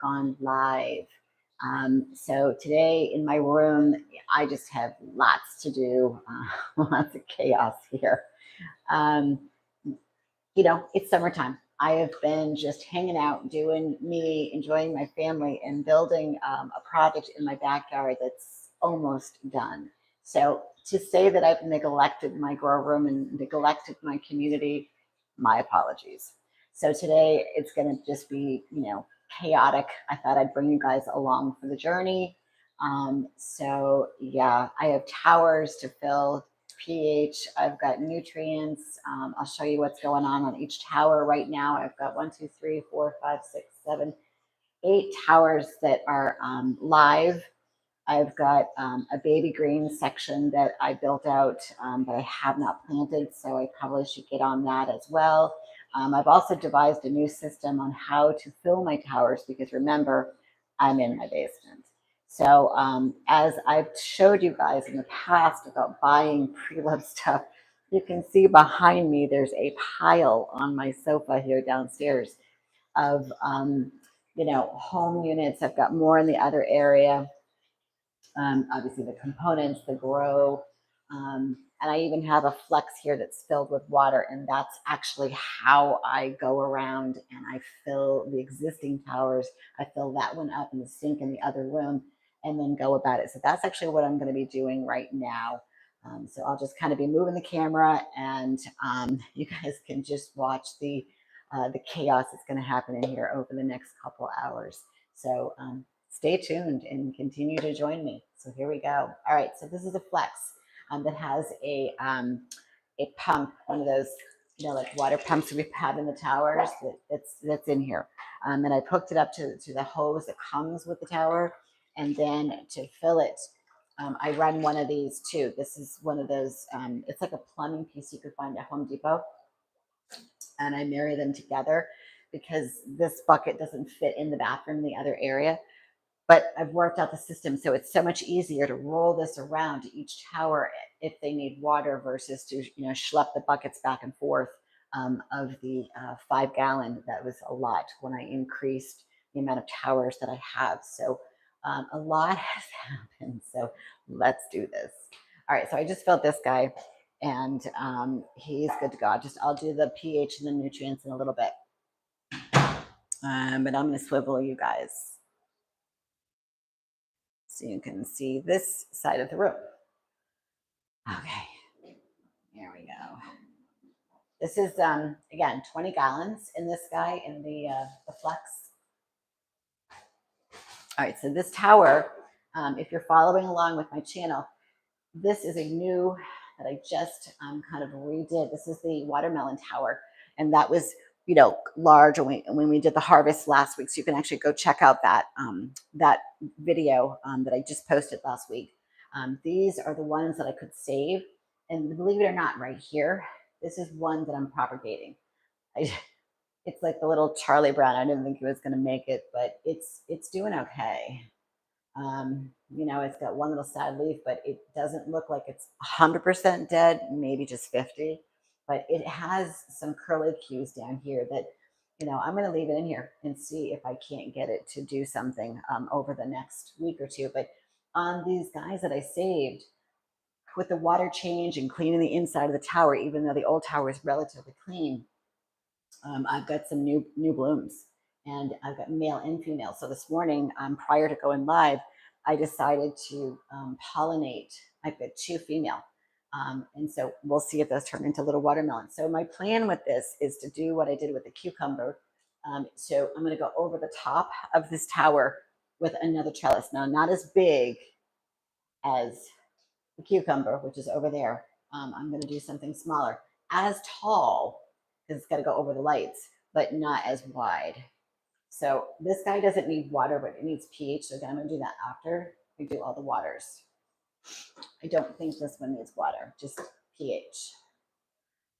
gone live. So today in my room, I just have lots to do, lots of chaos here. Um, it's summertime. I have been just hanging out, doing me, enjoying my family, and building a project in my backyard that's almost done. So to say that I've neglected my grow room and neglected my community, my apologies. So today it's going to just be, chaotic. I thought I'd bring you guys along for the journey. So yeah, I have towers to fill, pH, I've got nutrients. I'll show you what's going on each tower right now. I've got 1, 2, 3, 4, 5, 6, 7, 8 towers that are live. I've got a baby green section that I built out, but I have not planted, so I probably should get on that as well. I've also devised a new system on how to fill my towers because remember, I'm in my basement. So as I've showed you guys in the past about buying pre-loved stuff, you can see behind me there's a pile on my sofa here downstairs of home units. I've got more in the other area. Obviously the components, the grow, and I even have a flex here that's filled with water, and that's actually how I go around and I fill the existing towers. I fill that one up in the sink in the other room and then go about it. So that's actually what I'm going to be doing right now. So I'll just kind of be moving the camera, and you guys can just watch the chaos that's going to happen in here over the next couple hours. So stay tuned and continue to join me. So here we go. All right, so this is a flex that has a pump, one of those, like water pumps we have in the towers that's in here. And I hooked it up to the hose that comes with the tower. And then to fill it, I run one of these too. This is one of those, it's like a plumbing piece you could find at Home Depot. And I marry them together because this bucket doesn't fit in the bathroom in the other area. But I've worked out the system, so it's so much easier to roll this around to each tower if they need water versus to schlep the buckets back and forth of the 5-gallon. That was a lot when I increased the amount of towers that I have. So a lot has happened. So let's do this. All right, so I just filled this guy, and he's good to go. I'll do the pH and the nutrients in a little bit, but I'm going to swivel you guys so you can see this side of the room. Okay, here we go. This is, again, 20 gallons in this guy, in the flex. All right, so this tower, if you're following along with my channel, this is a new that I just kind of redid. This is the watermelon tower, and that was large when we did the harvest last week. So you can actually go check out that that video that I just posted last week. These are the ones that I could save, and believe it or not, right here, this is one that I'm propagating. It's like the little Charlie Brown. I didn't think he was going to make it, but it's doing okay. It's got one little sad leaf, but it doesn't look like it's 100% dead, maybe just 50. But it has some curlicues down here that, I'm going to leave it in here and see if I can't get it to do something over the next week or two. But on these guys that I saved, with the water change and cleaning the inside of the tower, even though the old tower is relatively clean, I've got some new blooms, and I've got male and female. So this morning, prior to going live, I decided to pollinate. I've got 2 female. And so we'll see if those turn into little watermelons. So my plan with this is to do what I did with the cucumber. So I'm going to go over the top of this tower with another trellis. Now, not as big as the cucumber, which is over there. I'm going to do something smaller, as tall, because it's got to go over the lights, but not as wide. So this guy doesn't need water, but it needs pH. So again, I'm going to do that after we do all the waters. I don't think this one needs water, just pH.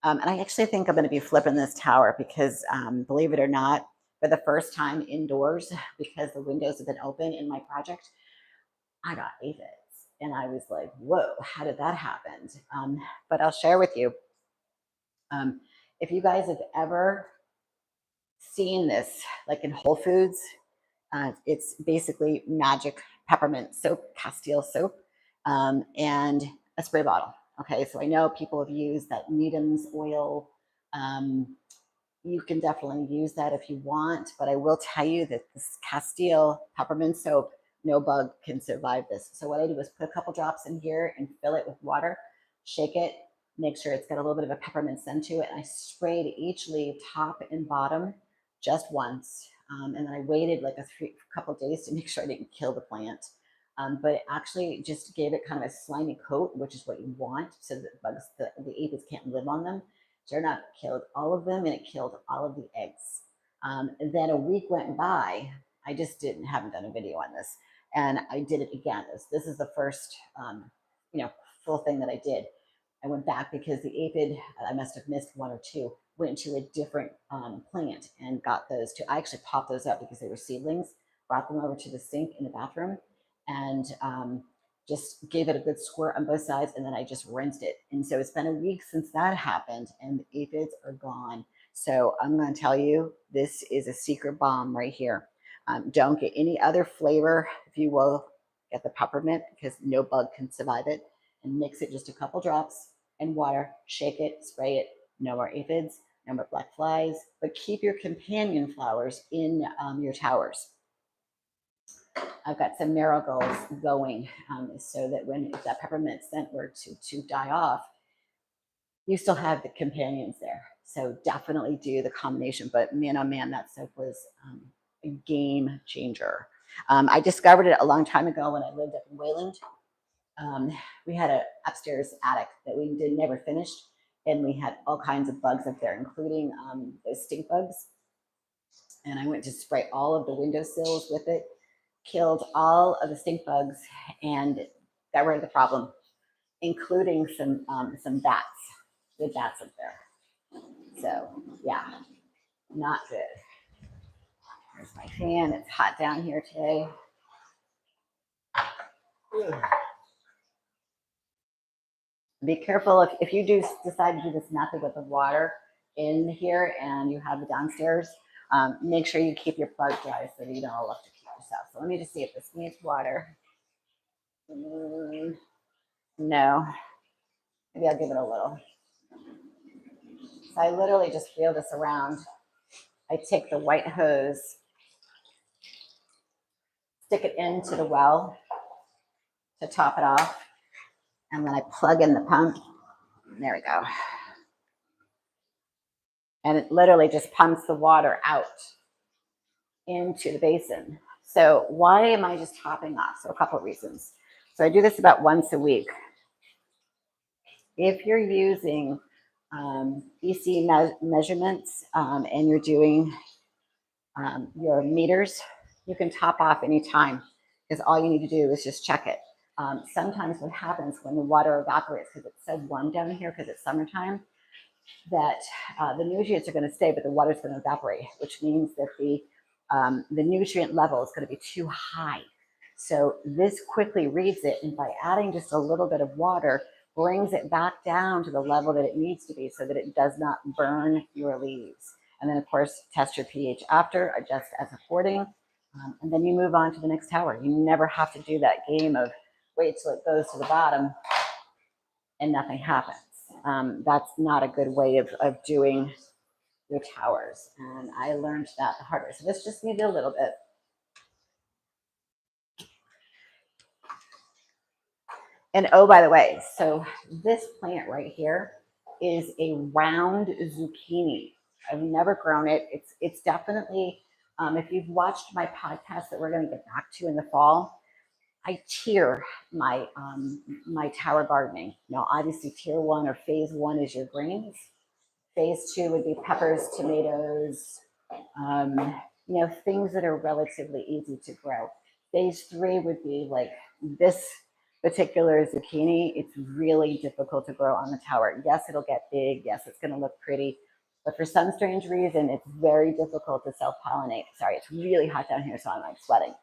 And I actually think I'm going to be flipping this tower because, believe it or not, for the first time indoors, because the windows have been open in my project, I got aphids. And I was like, whoa, how did that happen? But I'll share with you. If you guys have ever seen this, like in Whole Foods, It's basically magic peppermint soap, Castile soap, and a spray bottle. Okay, so I know people have used that Needham's oil. You can definitely use that if you want, but I will tell you that this Castile peppermint soap, no bug can survive this. So what I do is put a couple drops in here and fill it with water, shake it, make sure it's got a little bit of a peppermint scent to it. And I sprayed each leaf, top and bottom, just once. And then I waited like a couple of days to make sure I didn't kill the plant. But it actually just gave it kind of a slimy coat, which is what you want, so that bugs, the aphids can't live on them. Sure enough, killed all of them, and it killed all of the eggs. And then a week went by. I just haven't done a video on this, and I did it again. This is the first, full thing that I did. I went back because the aphid, I must have missed one or two, went to a different plant and got those two. I actually popped those up because they were seedlings, brought them over to the sink in the bathroom, and just gave it a good squirt on both sides, and then I just rinsed it. And so it's been a week since that happened, and the aphids are gone. So I'm going to tell you, this is a secret bomb right here. Don't get any other flavor. If you will, get the peppermint because no bug can survive it, and mix it just a couple drops in water, shake it, spray it. No more aphids, no more black flies, but keep your companion flowers in your towers. I've got some marigolds going, so that if that peppermint scent were to die off, you still have the companions there. So definitely do the combination. But man, oh man, that soap was a game changer. I discovered it a long time ago when I lived up in Wayland. We had an upstairs attic that we never finished, and we had all kinds of bugs up there, including those stink bugs. And I went to spray all of the windowsills with it, killed all of the stink bugs, and got rid of the problem, including some bats, good bats up there. So yeah, not good. There's my fan. It's hot down here today. Be careful if you do decide to do this method with the water in here and you have it downstairs. Make sure you keep your plug dry so that you don't electrocute yourself. So let me just see if this needs water. No. Maybe I'll give it a little. So I literally just wheel this around. I take the white hose, stick it into the well to top it off, and then I plug in the pump. There we go. And it literally just pumps the water out into the basin. So why am I just topping off? So a couple of reasons. So I do this about once a week. If you're using EC measurements and you're doing your meters, you can top off anytime because all you need to do is just check it. Sometimes what happens when the water evaporates, because it's so warm down here because it's summertime, that the nutrients are going to stay, but the water is going to evaporate, which means that the nutrient level is going to be too high. So this quickly reads it, and by adding just a little bit of water, brings it back down to the level that it needs to be so that it does not burn your leaves. And then, of course, test your pH after, adjust as according, and then you move on to the next tower. You never have to do that game of wait till it goes to the bottom and nothing happens. That's not a good way of doing your towers. And I learned that the hard way. So this just needed a little bit. And oh, by the way, so this plant right here is a round zucchini. I've never grown it. It's definitely, if you've watched my podcast that we're going to get back to in the fall, I tier my my tower gardening. Now, obviously, tier 1 or phase 1 is your greens. Phase 2 would be peppers, tomatoes, things that are relatively easy to grow. Phase 3 would be like this particular zucchini. It's really difficult to grow on the tower. Yes, it'll get big. Yes, it's going to look pretty. But for some strange reason, it's very difficult to self-pollinate. Sorry, it's really hot down here, so I'm like sweating.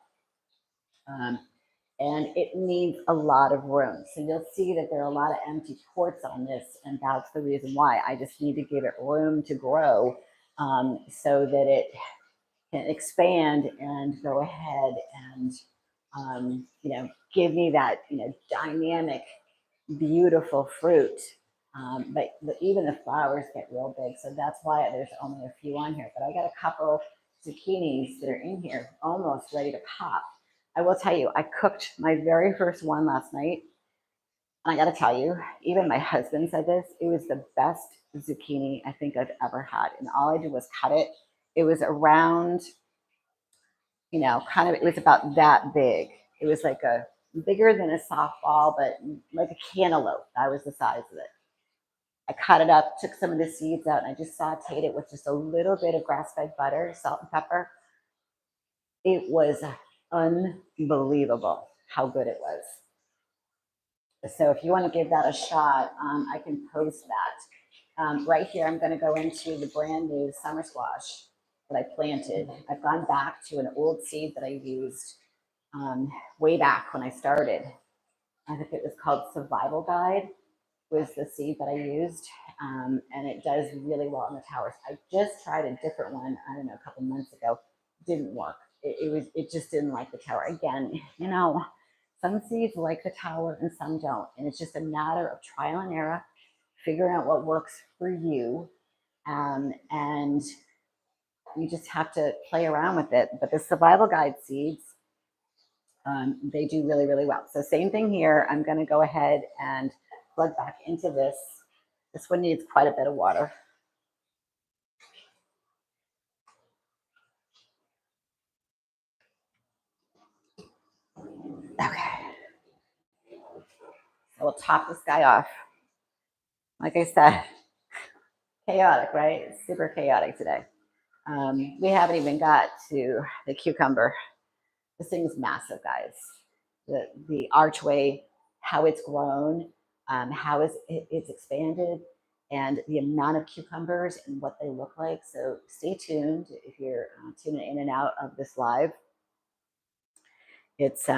And it needs a lot of room. So you'll see that there are a lot of empty ports on this, and that's the reason why. I just need to give it room to grow so that can expand and go ahead and, give me that, dynamic, beautiful fruit. But even the flowers get real big. So that's why there's only a few on here. But I got a couple zucchinis that are in here almost ready to pop. I will tell you, I cooked my very first one last night. And I got to tell you, even my husband said this, it was the best zucchini I think I've ever had. And all I did was cut it. It was around, it was about that big. It was like a bigger than a softball, but like a cantaloupe. That was the size of it. I cut it up, took some of the seeds out, and I just sauteed it with just a little bit of grass-fed butter, salt and pepper. It was unbelievable how good it was. So if you want to give that a shot, I can post that. Right here, I'm going to go into the brand new summer squash that I planted. I've gone back to an old seed that I used way back when I started. I think it was called Survival Guide was the seed that I used, and it does really well in the towers. I just tried a different one, I don't know, a couple months ago. Didn't work. It just didn't like the tower. Again, some seeds like the tower and some don't, and it's just a matter of trial and error, figuring out what works for you, and you just have to play around with it. But the Survival Guide seeds, they do really, really well. So same thing here. I'm going to go ahead and plug back into this. This one needs quite a bit of water. Okay. So we'll top this guy off. Like I said, chaotic, right? It's super chaotic today. We haven't even got to the cucumber. This thing's massive, guys. The archway, how it's grown, how it's expanded, and the amount of cucumbers and what they look like. So stay tuned if you're tuning in and out of this live. It's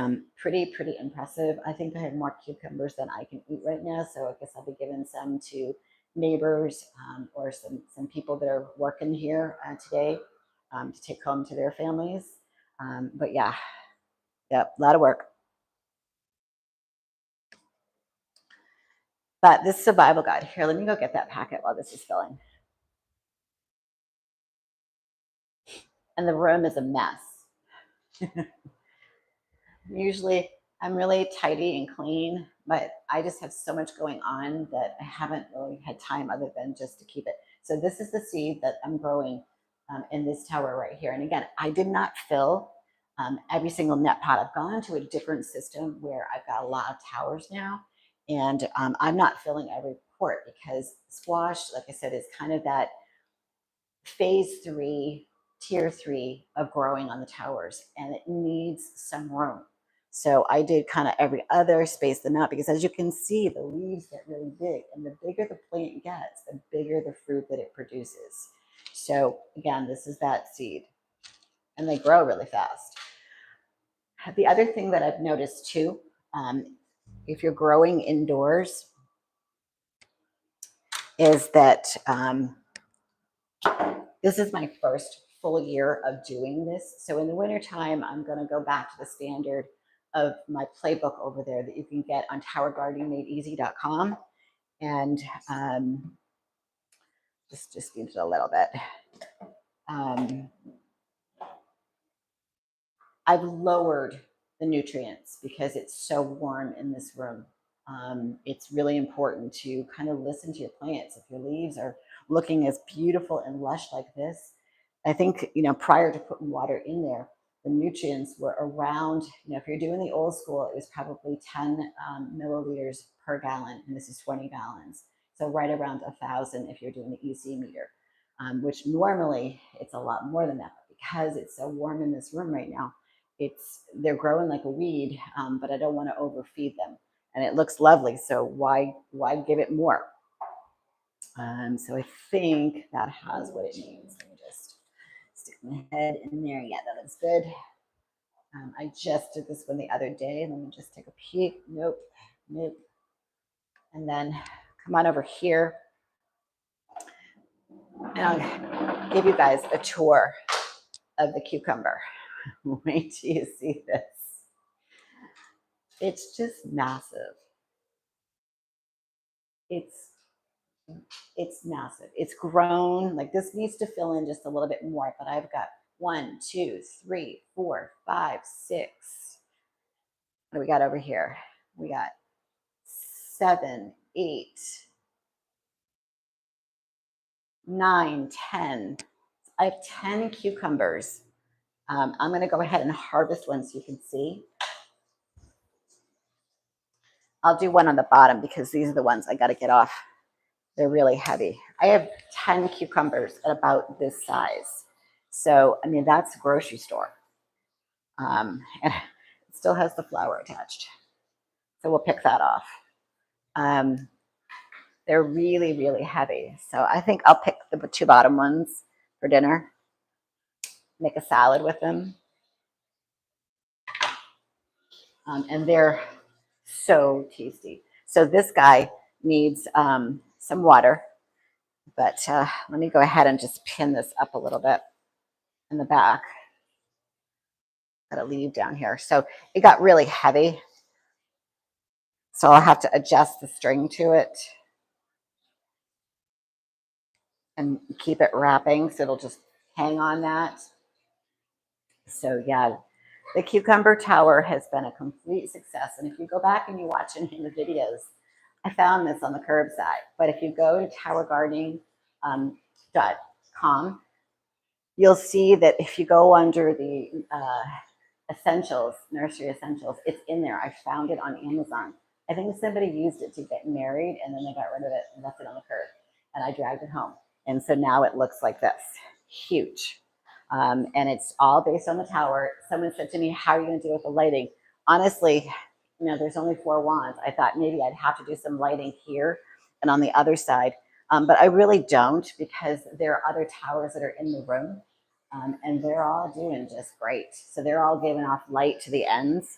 pretty impressive. I think I have more cucumbers than I can eat right now, so I guess I'll be giving some to neighbors or some people that are working here today to take home to their families. But yeah, a lot of work. But this survival guide here, let me go get that packet while this is filling. And the room is a mess. Usually I'm really tidy and clean, but I just have so much going on that I haven't really had time other than just to keep it. So this is the seed that I'm growing in this tower right here. And again, I did not fill every single net pot. I've gone to a different system where I've got a lot of towers now, and I'm not filling every quart because squash, like I said, is kind of that phase 3, tier 3 of growing on the towers, and it needs some room. So I did kind of every other, space them out, because as you can see, the leaves get really big, and the bigger the plant gets, the bigger the fruit that it produces. So again, this is that seed, and they grow really fast. The other thing that I've noticed too, if you're growing indoors, is that this is my first full year of doing this. So in the wintertime, I'm going to go back to the standard of my playbook over there that you can get on towergardeningmadeeasy.com. And just need it a little bit. I've lowered the nutrients because it's so warm in this room. It's really important to kind of listen to your plants. If your leaves are looking as beautiful and lush like this, I think, prior to putting water in there, the nutrients were around, if you're doing the old school, it was probably 10 milliliters per gallon, and this is 20 gallons. So right around 1,000 if you're doing the EC meter, which normally it's a lot more than that. But because it's so warm in this room right now, they're growing like a weed, but I don't want to overfeed them. And it looks lovely, so why give it more? So I think that has what it needs. Let me just stick my head in there. Yeah, that looks good. I just did this one the other day. Let me just take a peek. Nope. And then come on over here, and I'll give you guys a tour of the cucumber. Wait till you see this. It's just massive. It's it's massive. It's grown. Like this needs to fill in just a little bit more, but I've got 1, 2, 3, 4, 5, 6. What do we got over here? We got 7, 8, 9, 10. I have 10 cucumbers. I'm going to go ahead and harvest one so you can see. I'll do one on the bottom because these are the ones I got to get off. They're really heavy. I have 10 cucumbers at about this size. So, I mean, that's a grocery store. And it still has the flower attached. So we'll pick that off. They're really, really heavy. So I think I'll pick the 2 bottom ones for dinner. Make a salad with them. And they're so tasty. So this guy needs some water. But let me go ahead and just pin this up a little bit in the back. Got a leaf down here. So it got really heavy. So I'll have to adjust the string to it and keep it wrapping so it'll just hang on that. So yeah, the cucumber tower has been a complete success. And if you go back and you watch any of the videos, I found this on the curbside. But if you go to towergardening.com, you'll see that if you go under the essentials, nursery essentials, it's in there. I found it on Amazon. I think somebody used it to get married and then they got rid of it and left it on the curb. And I dragged it home. And so now it looks like this, huge. And it's all based on the tower. Someone said to me, how are you going to deal with the lighting? Honestly, you know, there's only 4 wands. I thought maybe I'd have to do some lighting here and on the other side. But I really don't because there are other towers that are in the room. And they're all doing just great. So they're all giving off light to the ends,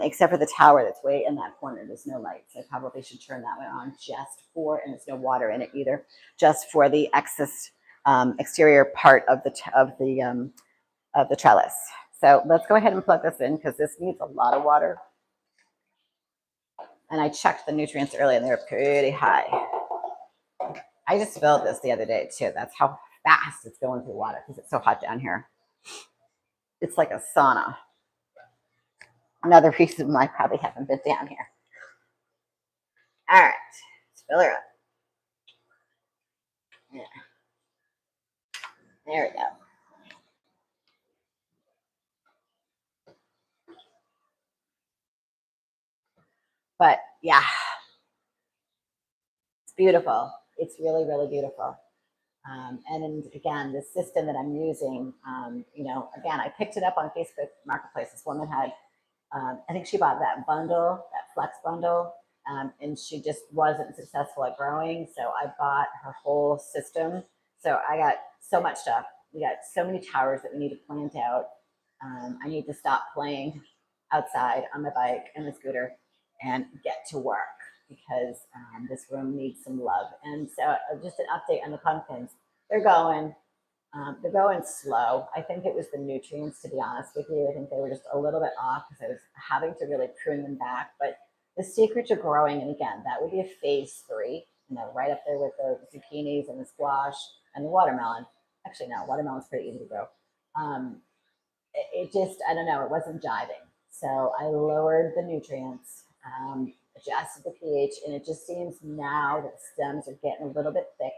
except for the tower that's way in that corner. There's no light. So I probably should turn that one on just for, and there's no water in it either, just for the excess exterior part of the trellis. So let's go ahead and plug this in because this needs a lot of water. And I checked the nutrients earlier and they're pretty high. I just filled this the other day too. That's how fast it's going through water because it's so hot down here. It's like a sauna. Another reason why I probably haven't been down here. All right, let's fill her up. Yeah. There we go. But yeah, it's beautiful. It's really, really beautiful. And again, the system that I'm using, you know, again, I picked it up on Facebook Marketplace. This woman had, I think she bought that bundle, that flex bundle, and she just wasn't successful at growing. So I bought her whole system. So I got so much stuff. We got so many towers that we need to plant out. I need to stop playing outside on my bike and the scooter and get to work because this room needs some love. And so just an update on the pumpkins. They're going slow. I think it was the nutrients, to be honest with you. I think they were just a little bit off because I was having to really prune them back. But the secret to growing, and again, that would be a phase 3, you know, right up there with the zucchinis and the squash and the watermelon. Actually, no, watermelon's pretty easy to grow. It just, I don't know, it wasn't jiving. So I lowered the nutrients, adjusted the pH, and it just seems now that the stems are getting a little bit thick.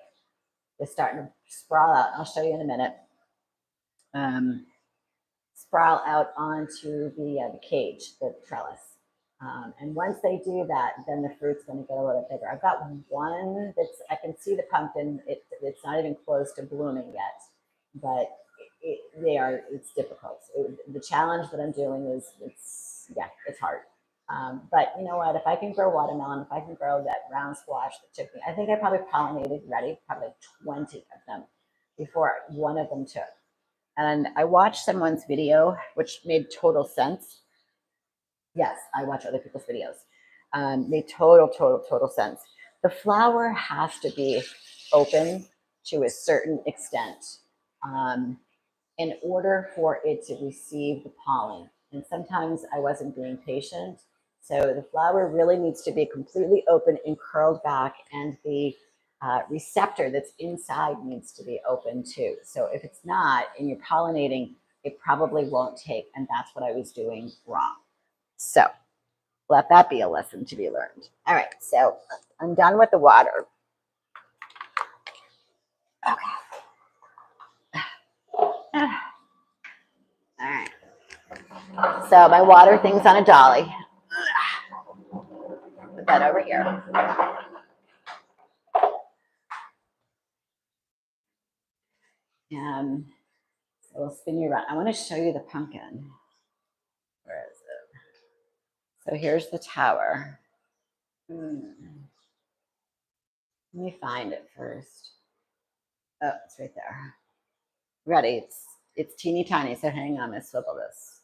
They're starting to sprawl out. I'll show you in a minute. Sprawl out onto the cage, the trellis. And once they do that, then the fruit's going to get a little bigger. I've got one that's, I can see the pumpkin. It's not even close to blooming yet, but it's difficult. The challenge that I'm doing is, it's hard. But you know what? If I can grow watermelon, if I can grow that round squash, the chickpea, I think I probably pollinated probably 20 of them before one of them took. And I watched someone's video, which made total sense. Yes, I watch other people's videos. Made total sense. The flower has to be open to a certain extent. in order for it to receive the pollen. And sometimes I wasn't being patient. So the flower really needs to be completely open and curled back, and the receptor that's inside needs to be open too. So if it's not and you're pollinating, it probably won't take, and that's what I was doing wrong. So let that be a lesson to be learned. All right, so I'm done with the water. Okay. All right. So my water thing's on a dolly. Put that over here. And so we'll spin you around. I want to show you the pumpkin. Where is it? So here's the tower. Let me find it first. Oh, it's right there. Ready? It's teeny tiny. So hang on, let's swivel this.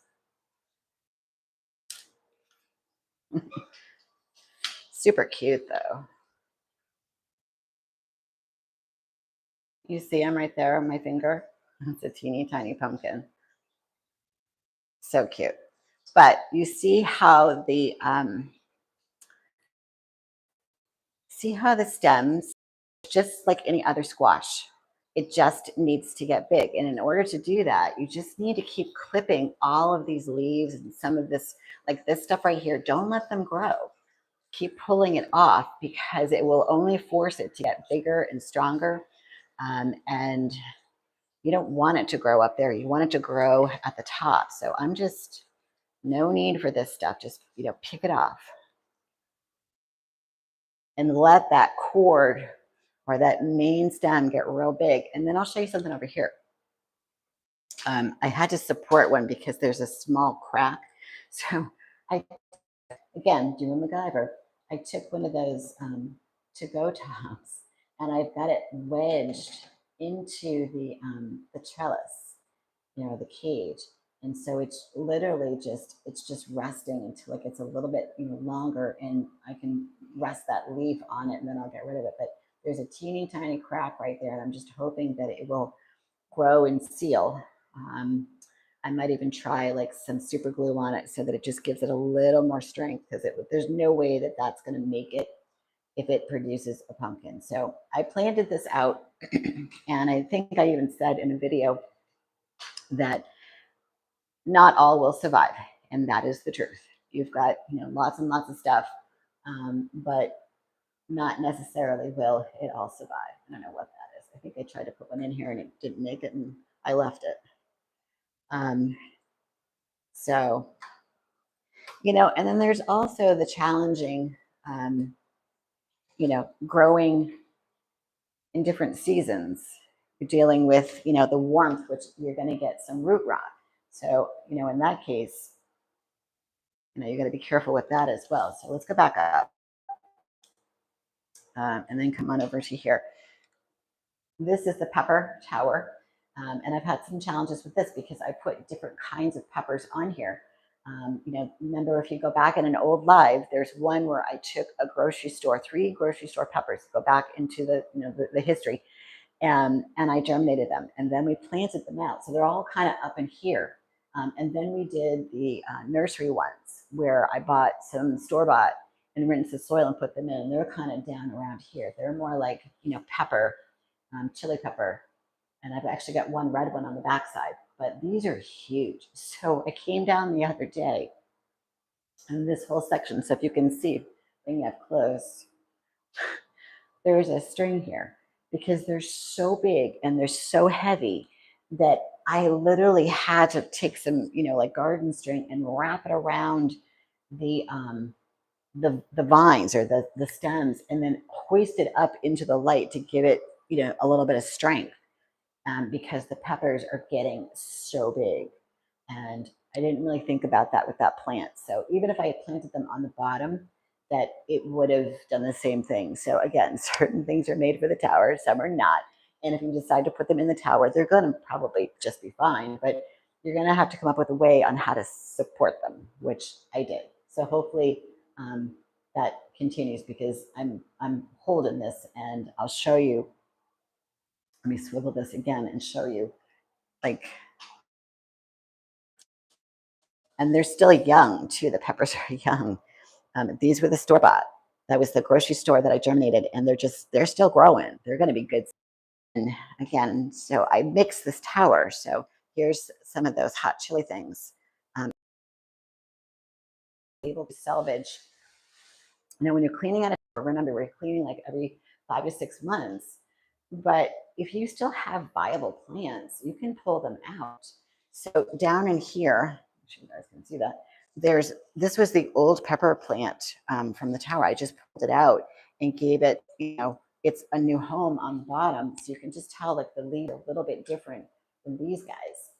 Super cute though. You see him right there on my finger? It's a teeny tiny pumpkin. So cute. But you see how the stems, just like any other squash, it just needs to get big. And in order to do that, you just need to keep clipping all of these leaves and some of this, like this stuff right here. Don't let them grow. Keep pulling it off, because it will only force it to get bigger and stronger. And you don't want it to grow up there. You want it to grow at the top. So I'm just, no need for this stuff. Just, pick it off and let that cord or that main stem get real big. And then I'll show you something over here. I had to support one because there's a small crack. So again, doing MacGyver, I took one of those to-go tops and I've got it wedged into the trellis, the cage. And so it's literally just resting until it gets a little bit longer, and I can rest that leaf on it and then I'll get rid of it. But there's a teeny tiny crack right there, and I'm just hoping that it will grow and seal. I might even try like some super glue on it so that it just gives it a little more strength, because there's no way that that's going to make it if it produces a pumpkin. So I planted this out and I think I even said in a video that not all will survive, and that is the truth. You've got lots and lots of stuff, but not necessarily will it all survive. I don't know what that is. I think I tried to put one in here and it didn't make it, and I left it. So, and then there's also the challenging, growing in different seasons. You're dealing with, the warmth, which you're going to get some root rot. So, in that case, you got to be careful with that as well. So let's go back up and then come on over to here. This is the pepper tower. And I've had some challenges with this because I put different kinds of peppers on here. Remember, if you go back in an old live, there's one where I took a grocery store, 3 grocery store peppers, go back into the history, and I germinated them, and then we planted them out. So they're all kind of up in here. And then we did the nursery ones where I bought some store-bought and rinsed the soil and put them in. And they're kind of down around here. They're more like, pepper, chili pepper. And I've actually got one red one on the backside, but these are huge. So I came down the other day and this whole section, so if you can see, bring it up close, there's a string here because they're so big and they're so heavy that I literally had to take some, like garden string and wrap it around the vines or the stems, and then hoist it up into the light to give it, a little bit of strength. Because the peppers are getting so big. And I didn't really think about that with that plant. So even if I had planted them on the bottom, that it would have done the same thing. So again, certain things are made for the tower, some are not. And if you decide to put them in the tower, they're going to probably just be fine, but you're going to have to come up with a way on how to support them, which I did. So hopefully that continues, because I'm holding this and I'll show you. Let me swivel this again and show you, like, And they're still young too. The peppers are young. These were the store bought. That was the grocery store that I germinated, and they're still growing. They're going to be good. And again, so I mixed this tower. So here's some of those hot chili things. Able to salvage. When you're cleaning out a tower, remember we're cleaning like every 5 to 6 months. But if you still have viable plants, you can pull them out. So down in here, I'm sure you guys can see that. This was the old pepper plant from the tower. I just pulled it out and gave it, it's a new home on the bottom. So you can just tell like the leaves are a little bit different than these guys.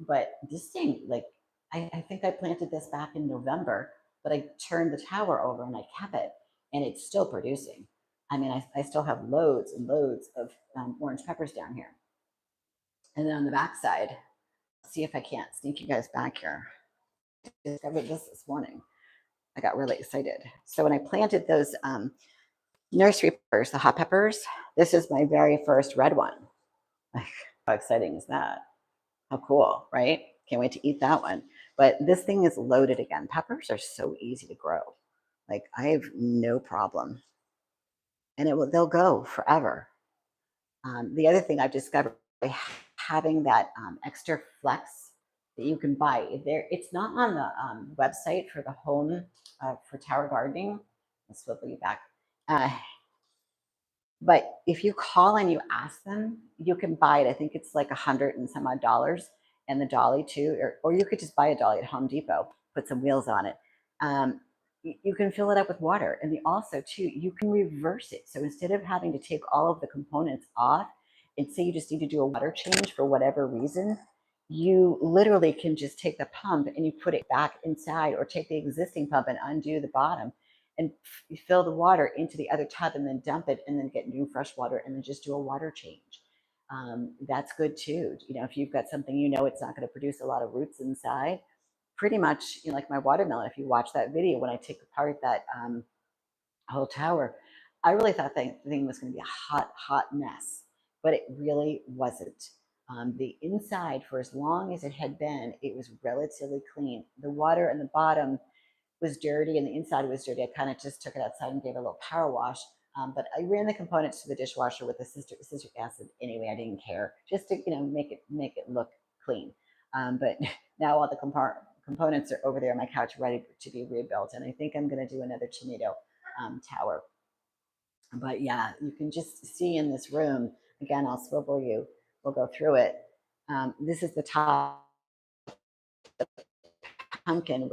But this thing, like, I think I planted this back in November, but I turned the tower over and I kept it, and it's still producing. I mean, I still have loads and loads of orange peppers down here. And then on the backside, see if I can't sneak you guys back here. I discovered this morning. I got really excited. So when I planted those nursery peppers, the hot peppers, this is my very first red one. Like, how exciting is that? How cool, right? Can't wait to eat that one. But this thing is loaded again. Peppers are so easy to grow. Like, I have no problem. And they'll go forever. The other thing I've discovered by having that extra flex that you can buy there, it's not on the website for the home for tower gardening. I'll swivel you back. But if you call and you ask them, you can buy it. I think it's like $100 and some odd dollars, and the dolly too, or you could just buy a dolly at Home Depot, put some wheels on it. You can fill it up with water, and also too, you can reverse it. So instead of having to take all of the components off and say you just need to do a water change for whatever reason, you literally can just take the pump and you put it back inside, or take the existing pump and undo the bottom and you fill the water into the other tub and then dump it and then get new fresh water and then just do a water change. That's good too. If you've got something, it's not going to produce a lot of roots inside, pretty much, like my watermelon. If you watch that video, when I take apart that whole tower, I really thought the thing was going to be a hot, hot mess, but it really wasn't. The inside, for as long as it had been, it was relatively clean. The water in the bottom was dirty and the inside was dirty. I kind of just took it outside and gave it a little power wash. But I ran the components to the dishwasher with the citric acid anyway. I didn't care, just to make it look clean. But now all the components are over there on my couch, ready to be rebuilt. And I think I'm going to do another tomato tower. But yeah, you can just see in this room. Again, I'll swivel you. We'll go through it. This is the top pumpkin,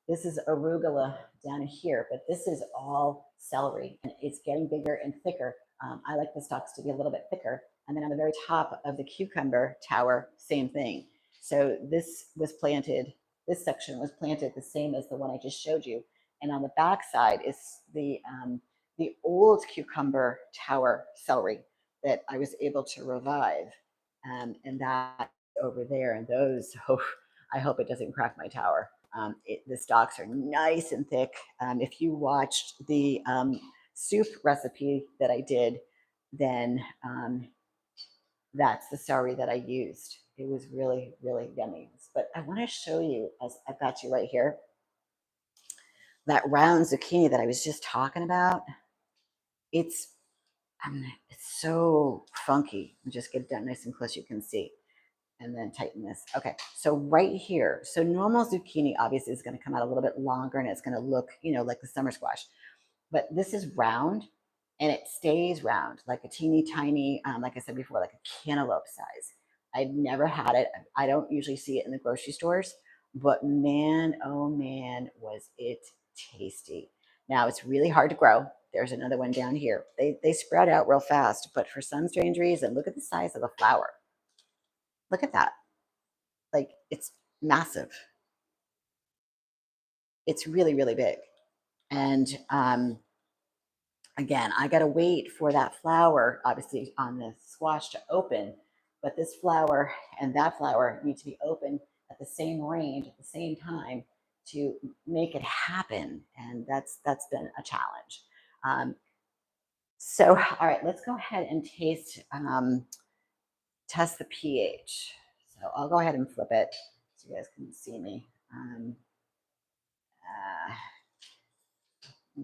this is arugula down here, but this is all celery, and it's getting bigger and thicker. I like the stalks to be a little bit thicker. And then on the very top of the cucumber tower, same thing. So this section was planted the same as the one I just showed you. And on the back side is the old cucumber tower celery that I was able to revive. And that over there, and those, I hope it doesn't crack my tower. The stalks are nice and thick. If you watched the soup recipe that I did, then that's the celery that I used. It was really, really yummy. But I want to show you, as I've got you right here, that round zucchini that I was just talking about. It's so funky. Just get it down nice and close, you can see. And then tighten this. Okay, so right here, so normal zucchini obviously is going to come out a little bit longer and it's going to look, like the summer squash. But this is round and it stays round, like a teeny tiny, like I said before, like a cantaloupe size. I'd never had it. I don't usually see it in the grocery stores, but man, oh man, was it tasty. Now it's really hard to grow. There's another one down here. They spread out real fast, but for some strange reason, look at the size of the flower. Look at that. Like, it's massive. It's really, really big. And again, I got to wait for that flower, obviously, on the squash to open. But this flower and that flower need to be open at the same range at the same time to make it happen. And that's been a challenge. So, all right, let's go ahead and test the pH. So I'll go ahead and flip it so you guys can see me. Um,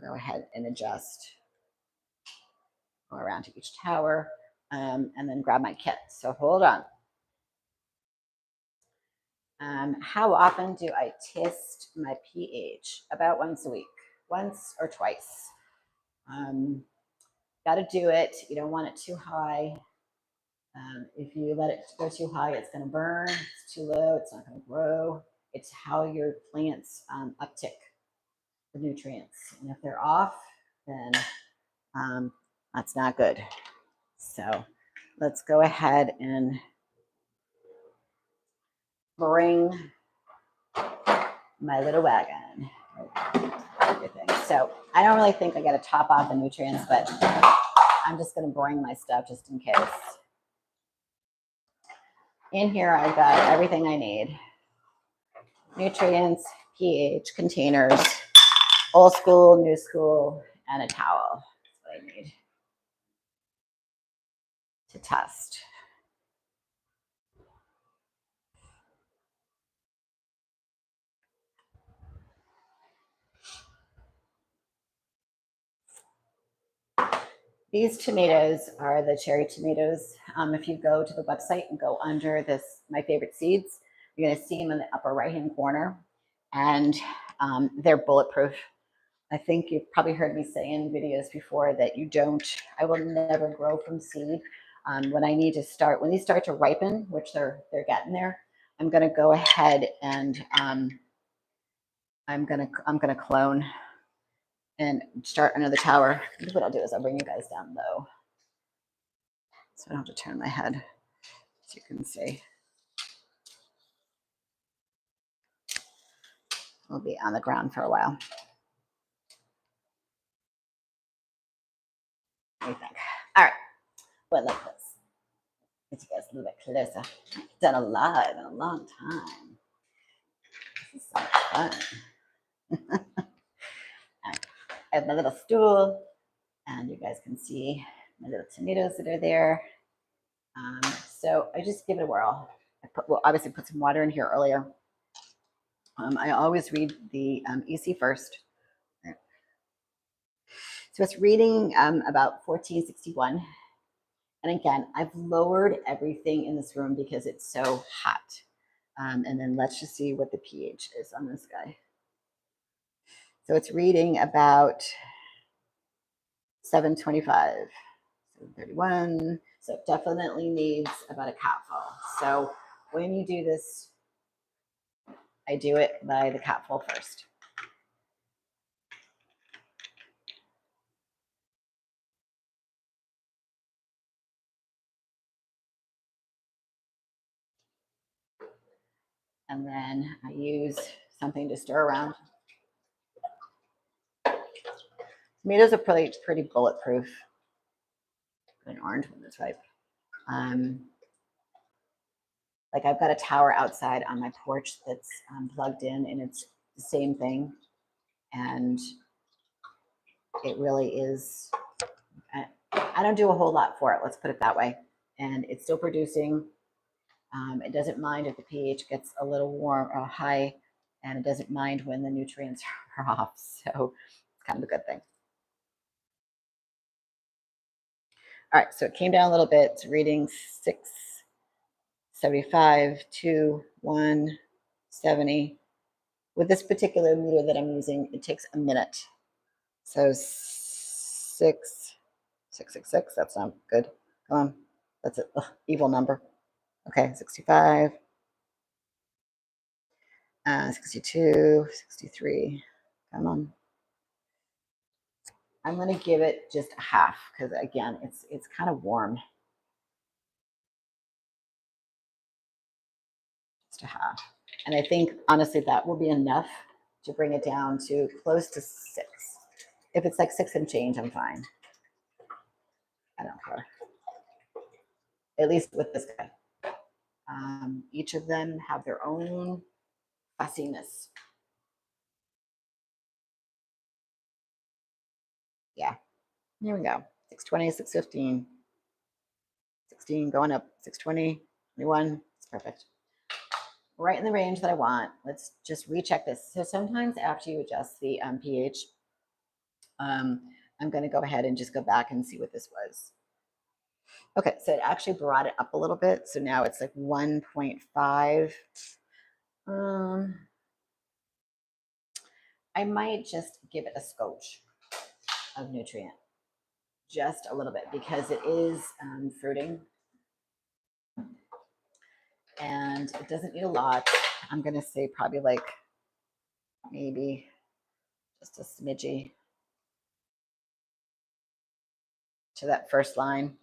go ahead and adjust, go around to each tower, and then grab my kit. So hold on. How often do I test my pH? About once a week, once or twice. Got to do it. You don't want it too high. If you let it go too high, it's going to burn. If it's too low, it's not going to grow. It's how your plants uptick the nutrients. And if they're off, then that's not good. So let's go ahead and bring my little wagon. Everything. So I don't really think I got to top off the nutrients, but I'm just going to bring my stuff just in case. In here, I've got everything I need. Nutrients, pH, containers, old school, new school, and a towel. That's what I need to test. These tomatoes are the cherry tomatoes. If you go to the website and go under this, my favorite seeds, you're going to see them in the upper right-hand corner, and they're bulletproof. I think you've probably heard me say in videos before that I will never grow from seed. When I need to start, when these start to ripen, which they're getting there, I'm going to go ahead and I'm gonna clone and start another tower. What I'll do is I'll bring you guys down low, so I don't have to turn my head, as you can see. We'll be on the ground for a while. What do you think? All right, well, like this. Get you guys a little bit closer. Done a lot in a long time. This is so much fun. I have my little stool, and you guys can see my little tomatoes that are there. So I just give it a whirl. Obviously put some water in here earlier. I always read the EC first. So it's reading about 1461. And again, I've lowered everything in this room because it's so hot. And then let's just see what the pH is on this guy. So it's reading about 725, 731. So it definitely needs about a cupful. So when you do this, I do it by the cupful first. And then I use something to stir around. Tomatoes are pretty bulletproof. An orange one that's ripe. Like I've got a tower outside on my porch that's plugged in, and it's the same thing. And it really is, I don't do a whole lot for it, let's put it that way. And it's still producing. It doesn't mind if the pH gets a little warm or high, and it doesn't mind when the nutrients are off. So it's kind of a good thing. All right, so it came down a little bit. It's reading 675, 2, 1, 70. With this particular meter that I'm using, it takes a minute. So 666, that's not good. Come on, that's an evil number. Okay, 65, 62, 63. Come on. I'm gonna give it just a half because again, it's kind of warm. Just a half. And I think honestly that will be enough to bring it down to close to 6. If it's like 6 and change, I'm fine. I don't care. At least with this guy. Each of them have their own fussiness. Yeah, here we go. 620, 615, 16 going up, 620, 21. It's perfect. right in the range that I want. Let's just recheck this. So sometimes after you adjust the pH, I'm going to go ahead and just go back and see what this was. Okay, so it actually brought it up a little bit. So now it's like 1.5. I might just give it a scotch of nutrient, just a little bit, because it is fruiting and it doesn't need a lot. I'm going to say probably like maybe just a smidgy to that first line.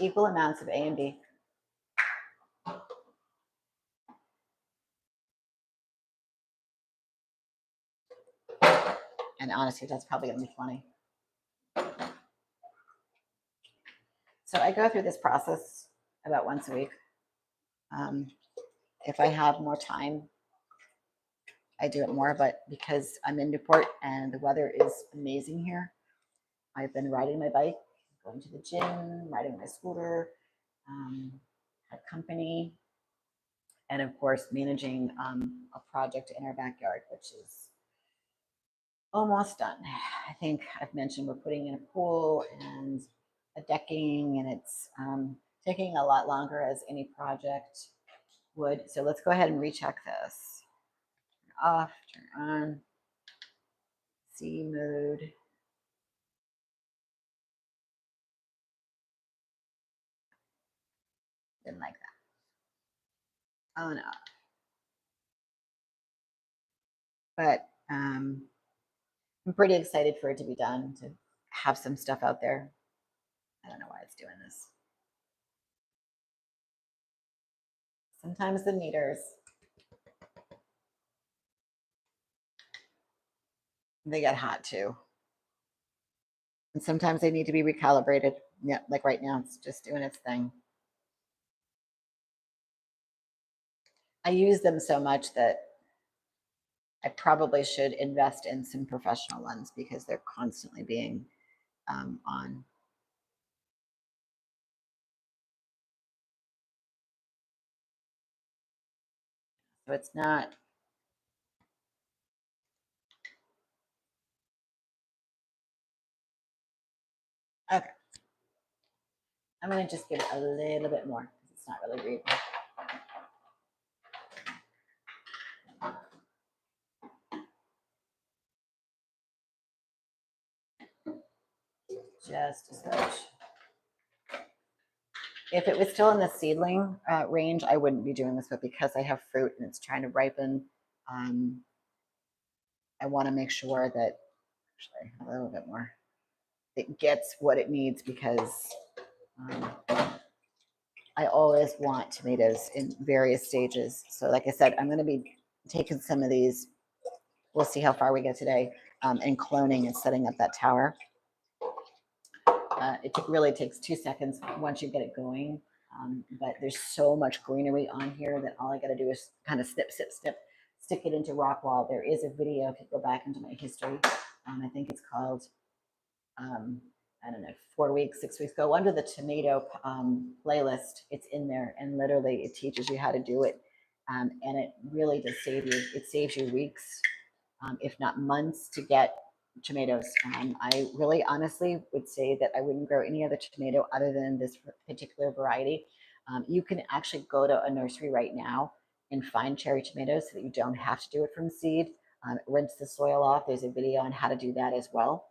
Equal amounts of A and B. And honestly, that's probably going to be funny. So I go through this process about once a week. If I have more time, I do it more, but because I'm in Newport and the weather is amazing here, I've been riding my bike, going to the gym, riding my scooter, had company, and of course, managing a project in our backyard, which is almost done. I think I've mentioned we're putting in a pool and a decking, and it's taking a lot longer as any project would. So let's go ahead and recheck this. Turn off, turn on, C mode. Didn't like that. Oh no. But I'm pretty excited for it to be done, to have some stuff out there. I don't know why it's doing this. Sometimes the meters, they get hot too. And sometimes they need to be recalibrated. Yeah, like right now, it's just doing its thing. I use them so much that I probably should invest in some professional ones because they're constantly being on. So it's not. Okay. I'm going to just give it a little bit more because it's not really reading. Just a smidge. If it was still in the seedling range, I wouldn't be doing this, but because I have fruit and it's trying to ripen, I want to make sure that, actually, a little bit more, it gets what it needs because I always want tomatoes in various stages. So like I said, I'm going to be taking some of these. We'll see how far we get today, and cloning and setting up that tower. It really takes 2 seconds once you get it going. But there's so much greenery on here that all I got to do is kind of snip, snip, snip, stick it into rock wall. There is a video, if you go back into my history, I think it's called, I don't know, 4 weeks, 6 weeks ago, under the tomato playlist. It's in there, and literally it teaches you how to do it. And it really does save you. It saves you weeks, if not months, to get tomatoes. I really honestly would say that I wouldn't grow any other tomato other than this particular variety. You can actually go to a nursery right now and find cherry tomatoes so that you don't have to do it from seed. Rinse the soil off. There's a video on how to do that as well.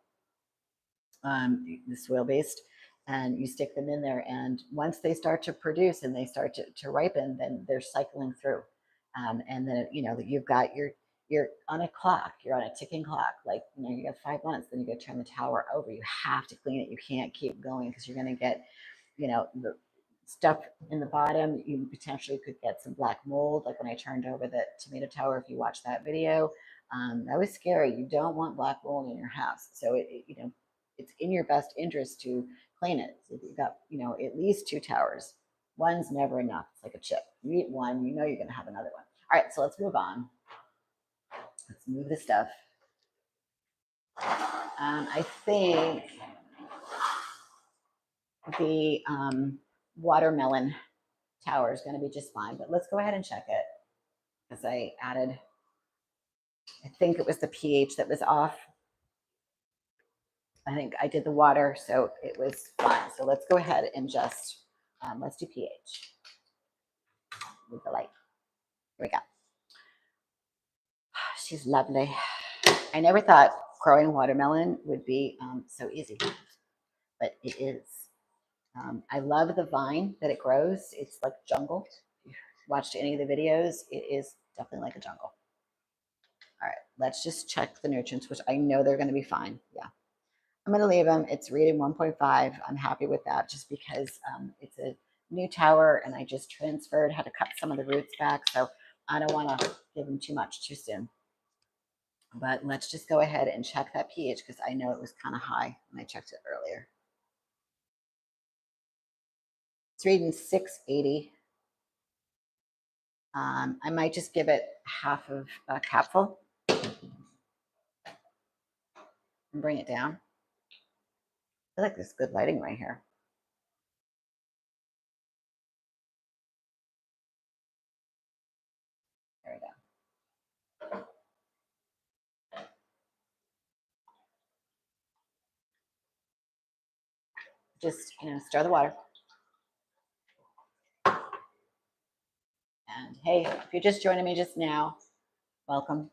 The soil based, and you stick them in there. And once they start to produce and they start to ripen, then they're cycling through. And then, you've got you're on a clock, you're on a ticking clock. Like, you got 5 months, then you got to turn the tower over. You have to clean it. You can't keep going because you're going to get, the stuff in the bottom. You potentially could get some black mold. Like when I turned over the tomato tower, if you watch that video, that was scary. You don't want black mold in your house. So it's in your best interest to clean it. So if you've got, at least 2 towers. One's never enough. It's like a chip. You eat one, you're going to have another one. All right, so let's move on. Let's move the stuff. I think the watermelon tower is going to be just fine. But let's go ahead and check it, because I added, I think it was the pH that was off. I think I did the water, so it was fine. So let's go ahead and just, let's do pH with the light. Here we go. She's lovely. I never thought growing watermelon would be so easy, but it is. I love the vine that it grows. It's like jungle. If you've watched any of the videos, it is definitely like a jungle. All right, let's just check the nutrients, which I know they're going to be fine. Yeah. I'm going to leave them. It's reading 1.5. I'm happy with that just because it's a new tower and I just transferred, had to cut some of the roots back. So I don't want to give them too much too soon. But let's just go ahead and check that pH because I know it was kind of high when I checked it earlier. It's reading 680. I might just give it half of a capful and bring it down. I feel like there's good lighting right here. There we go. Just, stir the water. And hey, if you're just joining me just now, welcome.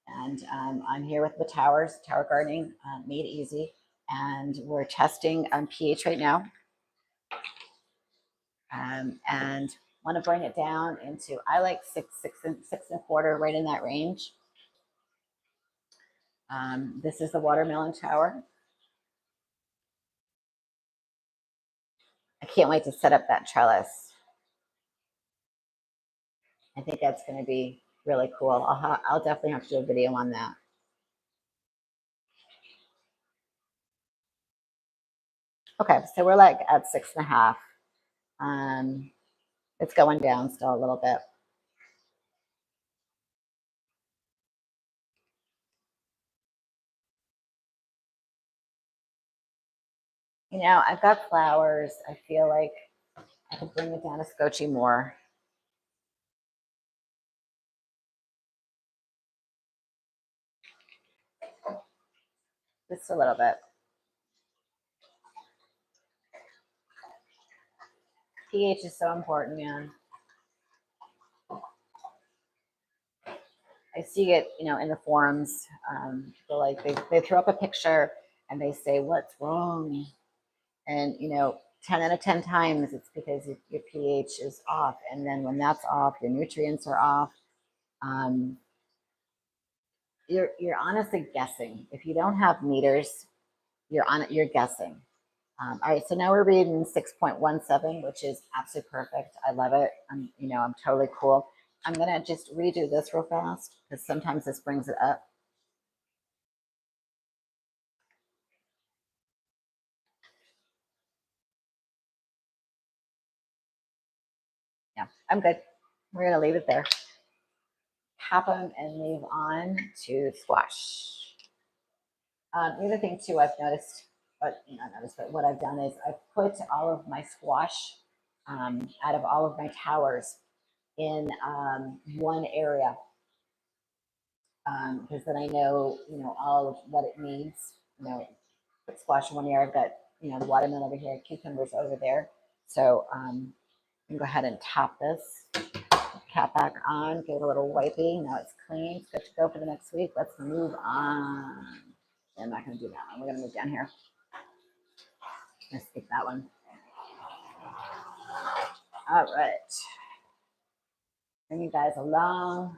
And I'm here with the tower gardening, made easy. And we're testing pH right now. And want to bring it down into, I like six and a quarter, right in that range. This is the watermelon tower. I can't wait to set up that trellis. I think that's going to be really cool. I'll definitely have to do a video on that. Okay, so we're like at 6.5. It's going down still a little bit. I've got flowers. I feel like I could bring it down a scotchy more. Just a little bit. pH is so important, man. I see it, in the forums. People like they throw up a picture and they say, "What's wrong?" And 10 out of 10 times it's because your pH is off, and then when that's off, your nutrients are off. You're honestly guessing. If you don't have meters, you're guessing. All right, so now we're reading 6.17, which is absolutely perfect. I love it. I'm totally cool. I'm gonna just redo this real fast because sometimes this brings it up. Yeah, I'm good. We're gonna leave it there. Cap them and move on to squash. The other thing too I've noticed, but what I've done is I've put all of my squash out of all of my towers in one area, because then I know all of what it needs. Put squash in one area. I've got the watermelon over here, cucumbers over there. So I'm gonna go ahead and top this, cap back on, give it a little wipey. Now it's clean. It's good to go for the next week. Let's move on. I'm not gonna do that one. We're gonna move down here. Let's skip that one. All right. Bring you guys along.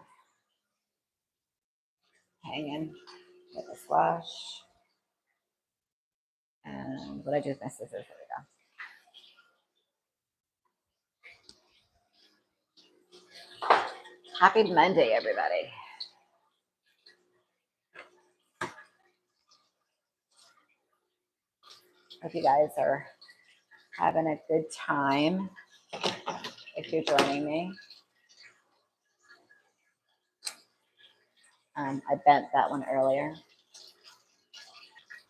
Hanging with the squash. And what I do with my scissors, there we go. Happy Monday, everybody. Hope you guys are having a good time if you're joining me. I bent that one earlier.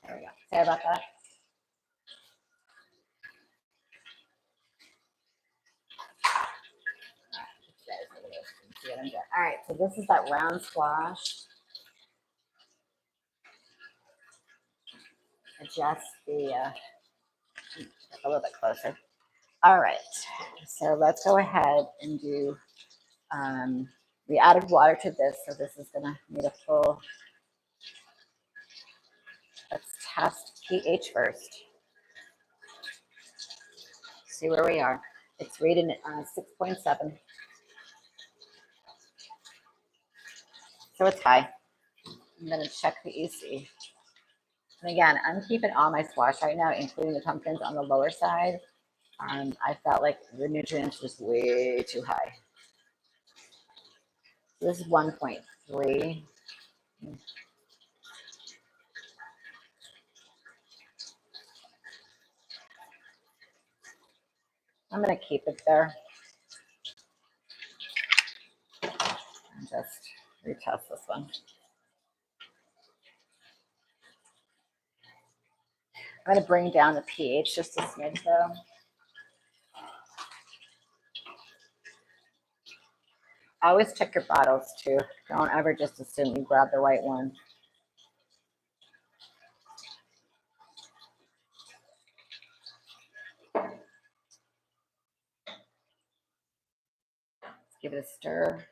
There we go. Sorry about that. doing good. All right, so this is that round squash. Adjust the, a little bit closer. All right, so let's go ahead and do, we added water to this, so this is gonna need a full, let's test pH first. See where we are. It's rated 6.7. So it's high. I'm gonna check the EC. And again, I'm keeping all my squash right now, including the pumpkins, on the lower side. I felt like the nutrients was way too high. This is 1.3. I'm gonna keep it there. And just retest this one. I'm gonna bring down the pH just a smidge though. Always check your bottles too. Don't ever just assume you grab the right one. Let's give it a stir.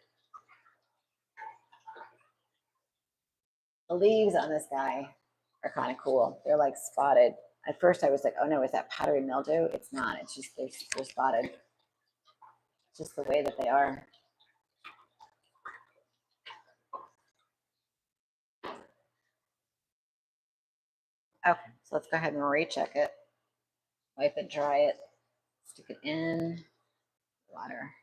The leaves on this guy are kind of cool. They're like spotted. At first I was like, oh no, is that powdery mildew? It's not. It's just they're spotted. It's just the way that they are. Okay, so let's go ahead and recheck it. Wipe it, dry it, stick it in water.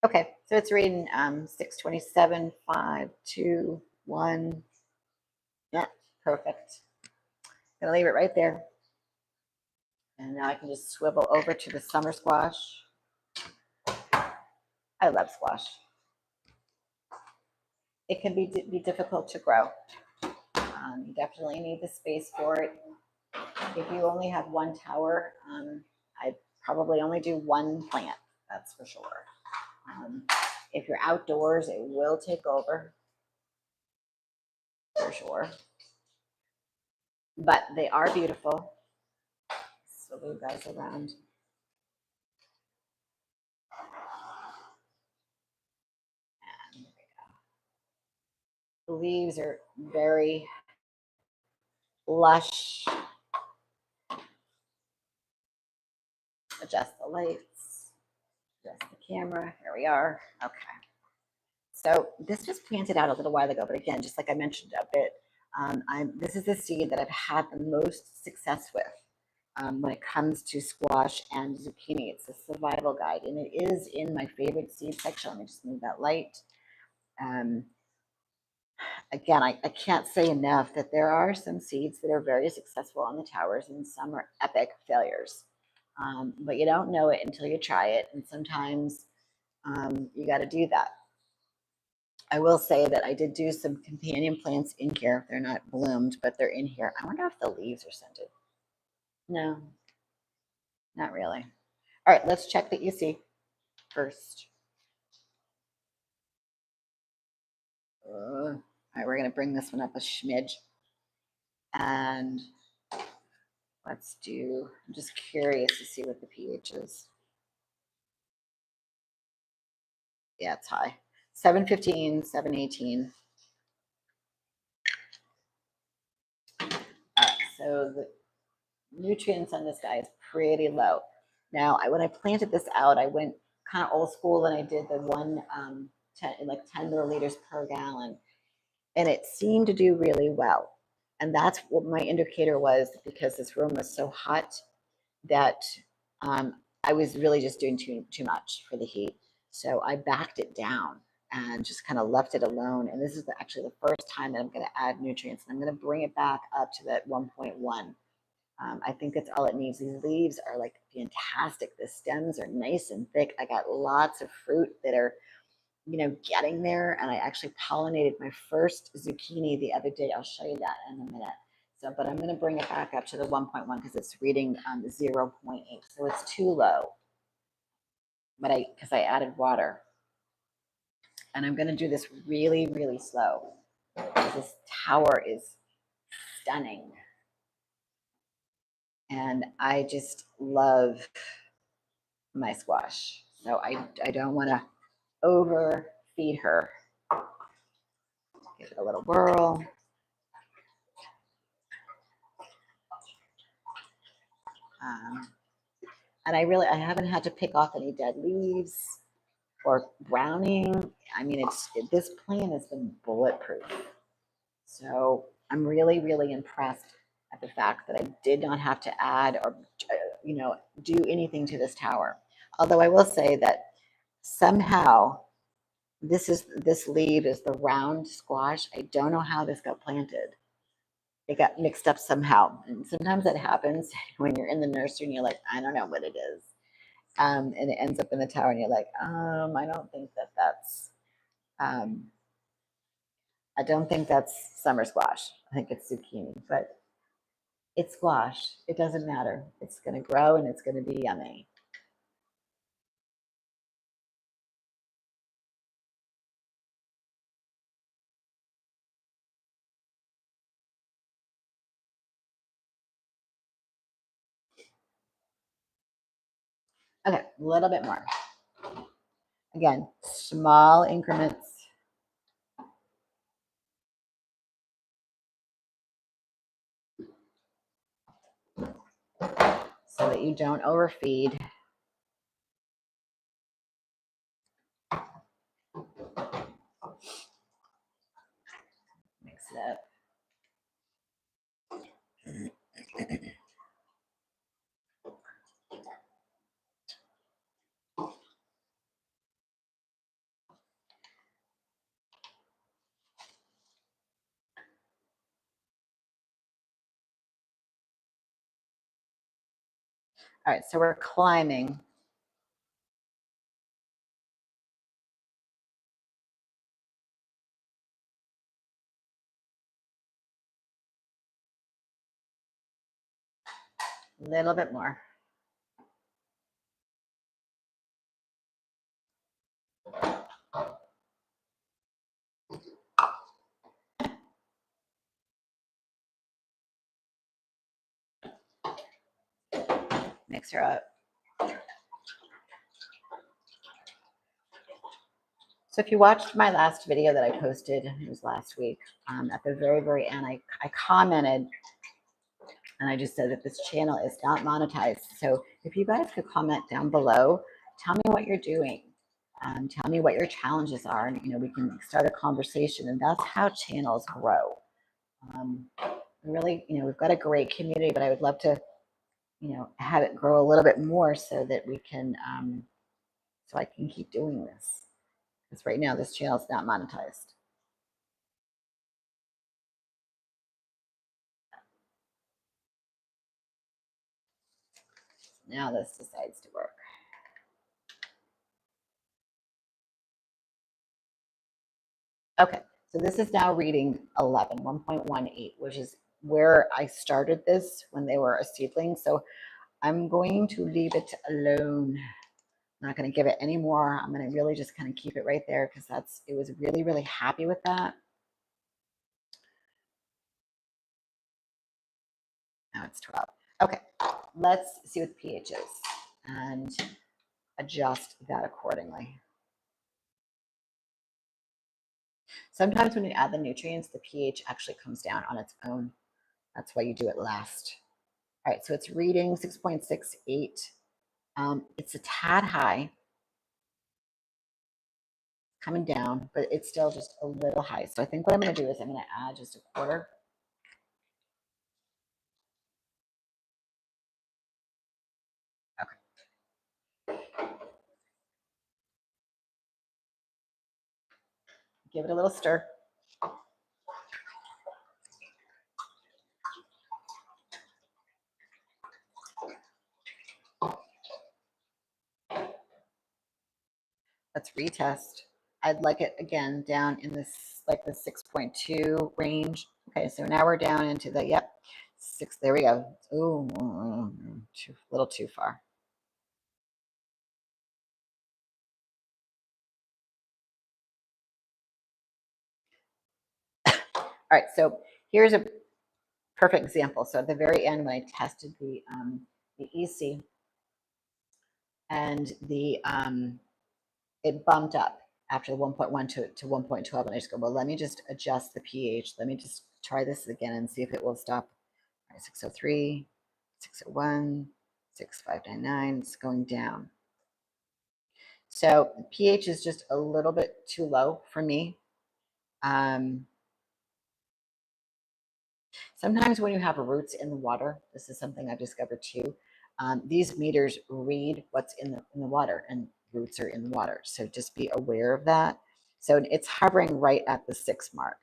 Okay, so it's reading 627, 5, 2, 1. Yeah, perfect. Gonna leave it right there. And now I can just swivel over to the summer squash. I love squash. It can be difficult to grow. You definitely need the space for it. If you only have one tower, I'd probably only do one plant, that's for sure. If you're outdoors, it will take over, for sure. But they are beautiful. So you guys around. And there we go. The leaves are very lush. Adjust the lights, adjust the camera. Here we are. Okay. So this was planted out a little while ago, but again, just like I mentioned a bit, this is the seed that I've had the most success with when it comes to squash and zucchini. It's a survival guide, and it is in my favorite seed section. Let me just move that light. Again, I can't say enough that there are some seeds that are very successful on the towers, and some are epic failures. But you don't know it until you try it, and sometimes you got to do that. I will say that I did do some companion plants in here. They're not bloomed, but they're in here. I wonder if the leaves are scented. No, not really. All right, let's check the EC first. All right, we're going to bring this one up a smidge. And let's do, I'm just curious to see what the pH is. Yeah, it's high. 715, 718. All right, so the nutrients on this guy is pretty low. Now, when I planted this out, I went kind of old school and I did the 10 milliliters per gallon, and it seemed to do really well. And that's what my indicator was, because this room was so hot that I was really just doing too much for the heat. So I backed it down and just kind of left it alone. And this is actually the first time that I'm going to add nutrients. And I'm going to bring it back up to that 1.1. I think that's all it needs. These leaves are like fantastic. The stems are nice and thick. I got lots of fruit that are, getting there. And I actually pollinated my first zucchini the other day. I'll show you that in a minute. So, but I'm going to bring it back up to the 1.1 because it's reading 0.8. So it's too low. because I added water. And I'm going to do this really, really slow. This tower is stunning. And I just love my squash. So I don't want to overfeed her. Give it a little whirl. And I haven't had to pick off any dead leaves or browning. I mean, this plant has been bulletproof. So I'm really, really impressed at the fact that I did not have to add or, do anything to this tower. Although I will say that somehow this leaf is the round squash. I don't know how this got planted. It got mixed up somehow. And sometimes that happens when you're in the nursery and you're like, I don't know what it is. And it ends up in the tower and you're like, I don't think I don't think that's summer squash. I think it's zucchini, but it's squash. It doesn't matter. It's going to grow and it's going to be yummy. Okay, a little bit more. Again, small increments. So that you don't overfeed. Mix it up. All right, so we're climbing. A little bit more. Mix her up. So if you watched my last video that I posted, it was last week, at the very, very end, I commented and I just said that this channel is not monetized. So if you guys could comment down below, tell me what you're doing. Tell me what your challenges are, and we can start a conversation. And that's how channels grow. Really, we've got a great community, but I would love to, have it grow a little bit more so that we can, so I can keep doing this. Because right now this channel is not monetized. Now this decides to work. Okay, so this is now reading 1.18, which is where I started this when they were a seedling. So I'm going to leave it alone. I'm not going to give it any more. I'm going to really just kind of keep it right there because it was really, really happy with that. Now it's 12. Okay, let's see what the pH is and adjust that accordingly. Sometimes when you add the nutrients, the pH actually comes down on its own. That's why you do it last. All right, so it's reading 6.68. It's a tad high, coming down, but it's still just a little high. So I think what I'm going to do is I'm going to add just a quarter. Okay. Give it a little stir. Let's retest. I'd like it again down in this, like the 6.2 range. Okay, so now we're down into the, yep, 6. There we go. Ooh, a little too far. All right, so here's a perfect example. So at the very end, when I tested the EC and it bumped up after 1.1 to 1.12, and I just go, well, let me just adjust the pH. Let me just try this again and see if it will stop. All right, 603, 601, 6599. It's going down. So pH is just a little bit too low for me. Sometimes when you have roots in the water, this is something I've discovered too. These meters read what's in the water, and roots are in the water. So just be aware of that. So it's hovering right at the 6 mark.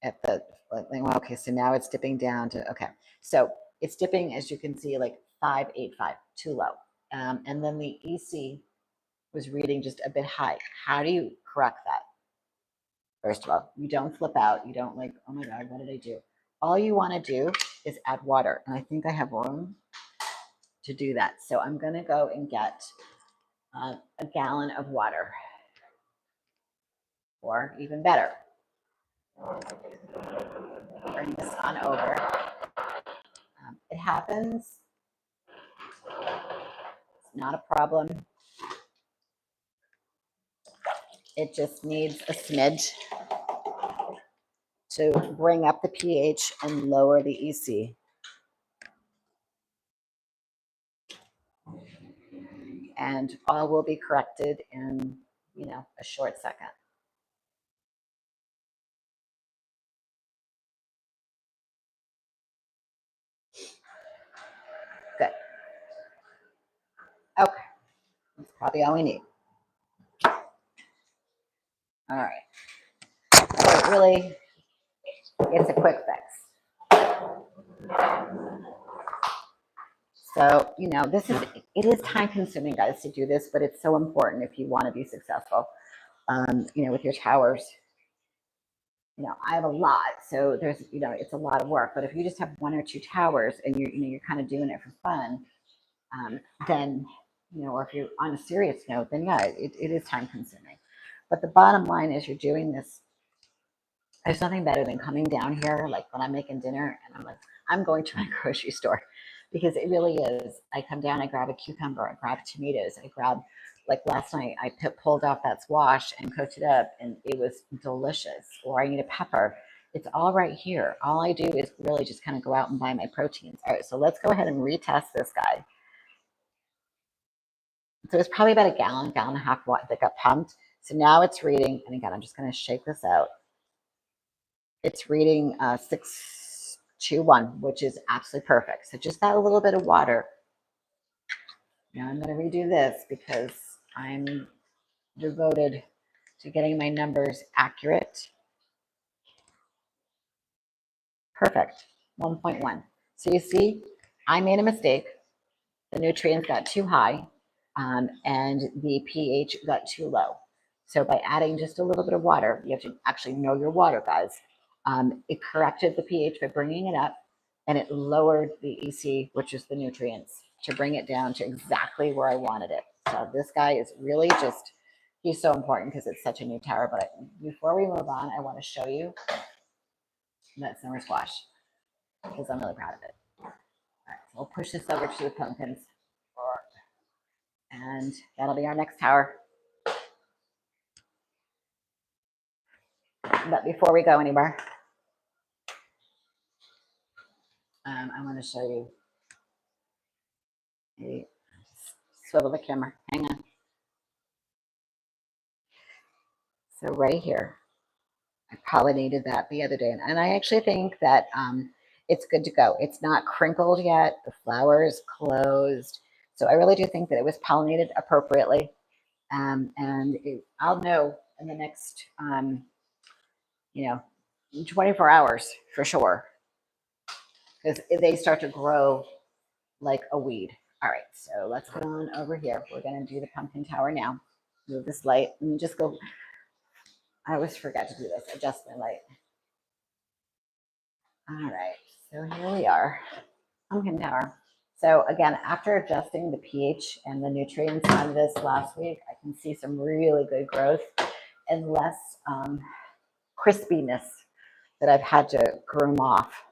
At the, well, okay, so now it's dipping down to, okay. So it's dipping, as you can see, like 585, too low. And then the EC was reading just a bit high. How do you correct that? First of all, you don't flip out. You don't like, oh my God, what did I do? All you want to do is add water. And I think I have room to do that. So I'm going to go and get a gallon of water. Or even better, bring this on over. It happens. It's not a problem. It just needs a smidge to bring up the pH and lower the EC. And all will be corrected in, a short second. Good. Okay. That's probably all we need. All right. So really, it's a quick fix. So, it is time consuming, guys, to do this, but it's so important if you want to be successful, with your towers. I have a lot, so there's, it's a lot of work, but if you just have 1 or 2 towers and you're kind of doing it for fun, then, or if you're on a serious note, then yeah, it is time consuming. But the bottom line is you're doing this. There's nothing better than coming down here, like when I'm making dinner and I'm like, I'm going to my grocery store, because it really is. I come down, I grab a cucumber, I grab tomatoes, I grab, like last night, I pulled off that squash and cooked it up and it was delicious. Or I need a pepper. It's all right here. All I do is really just kind of go out and buy my proteins. All right, so let's go ahead and retest this guy. So it's probably about a gallon and a half that got pumped. So now it's reading, and again, I'm just going to shake this out. It's reading 621, which is absolutely perfect. So just that little bit of water. Now I'm going to redo this because I'm devoted to getting my numbers accurate. Perfect. 1.1. So you see, I made a mistake. The nutrients got too high, and the pH got too low. So by adding just a little bit of water, you have to actually know your water, guys. It corrected the pH by bringing it up, and it lowered the EC, which is the nutrients, to bring it down to exactly where I wanted it. So this guy is really just, he's so important because it's such a new tower. But before we move on, I want to show you that summer squash because I'm really proud of it. All right, so we'll push this over to the pumpkins, and that'll be our next tower. But before we go anywhere, I want to show you. Swivel the camera. Hang on. So right here, I pollinated that the other day, and I actually think that it's good to go. It's not crinkled yet. The flower is closed. So I really do think that it was pollinated appropriately. And I'll know in the next, 24 hours for sure, because they start to grow like a weed. All right, so let's go on over here. We're going to do the pumpkin tower now. Move this light and just go. I always forget to do this. Adjust my light. All right, so here we are, pumpkin tower. So again, after adjusting the pH and the nutrients on this last week, I can see some really good growth and less crispiness that I've had to groom off.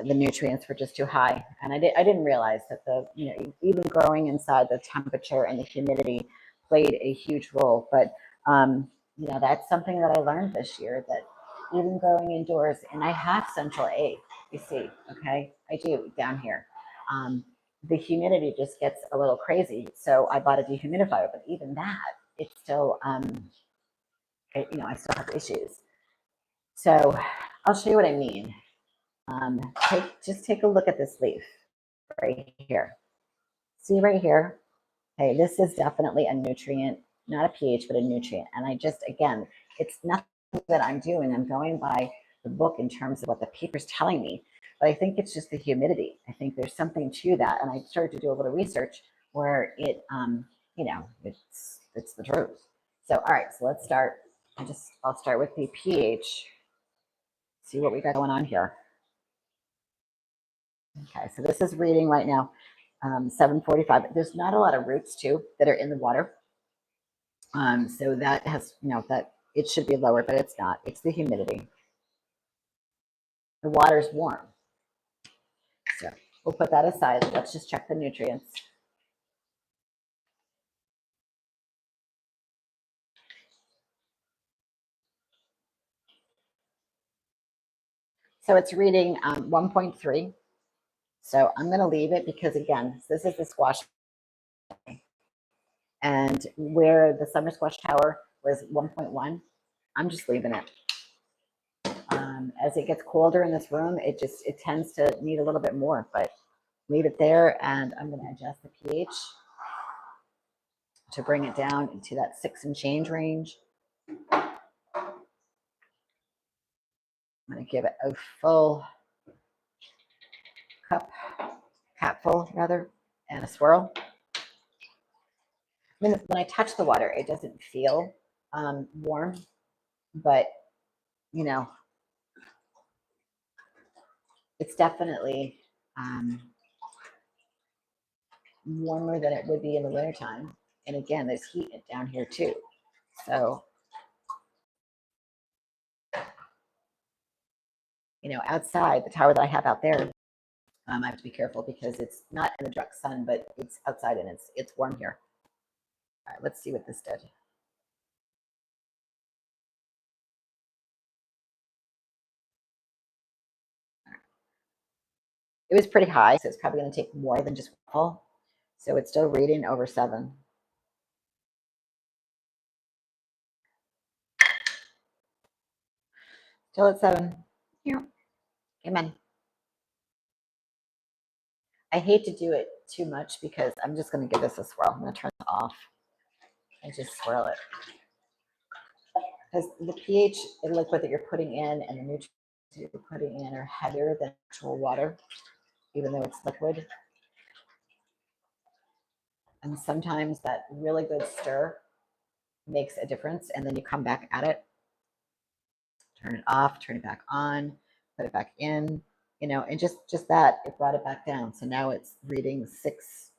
The nutrients were just too high, and I didn't realize that even growing inside, the temperature and the humidity played a huge role. But that's something that I learned this year, that even growing indoors, and I have central A, you see, okay, I do down here. The humidity just gets a little crazy, so I bought a dehumidifier. But even that, it's still, I still have issues. So I'll show you what I mean. Just take a look at this leaf right here. See right here? Okay, this is definitely a nutrient, not a pH, but a nutrient. And again, it's nothing that I'm doing. I'm going by the book in terms of what the paper's telling me. But I think it's just the humidity. I think there's something to that. And I started to do a little research where it's the truth. So, all right, so let's start. I'll start with the pH. See what we got going on here. Okay, so this is reading right now, 745. There's not a lot of roots too that are in the water. So that has, that it should be lower, but it's not. It's the humidity. The water's warm. So we'll put that aside. Let's just check the nutrients. So it's reading 1.3. So I'm going to leave it because, again, this is the squash. And where the summer squash tower was 1.1, I'm just leaving it. As it gets colder in this room, it tends to need a little bit more, but leave it there. And I'm going to adjust the pH to bring it down into that 6 and change range. I'm going to give it a full capful rather, and a swirl. I mean, when I touch the water, it doesn't feel warm, but it's definitely warmer than it would be in the wintertime. And again, there's heat down here too. So, outside, the tower that I have out there, I have to be careful because it's not in the direct sun, but it's outside and it's warm here. All right, let's see what this did. It was pretty high, so it's probably going to take more than just full. So it's still reading over 7. Still at 7. Here. Come on. I hate to do it too much because I'm just going to give this a swirl. I'm going to turn it off and just swirl it. Because the pH and liquid that you're putting in and the nutrients that you're putting in are heavier than actual water, even though it's liquid. And sometimes that really good stir makes a difference, and then you come back at it, turn it off, turn it back on, put it back in, and just that, it brought it back down. So now it's reading 6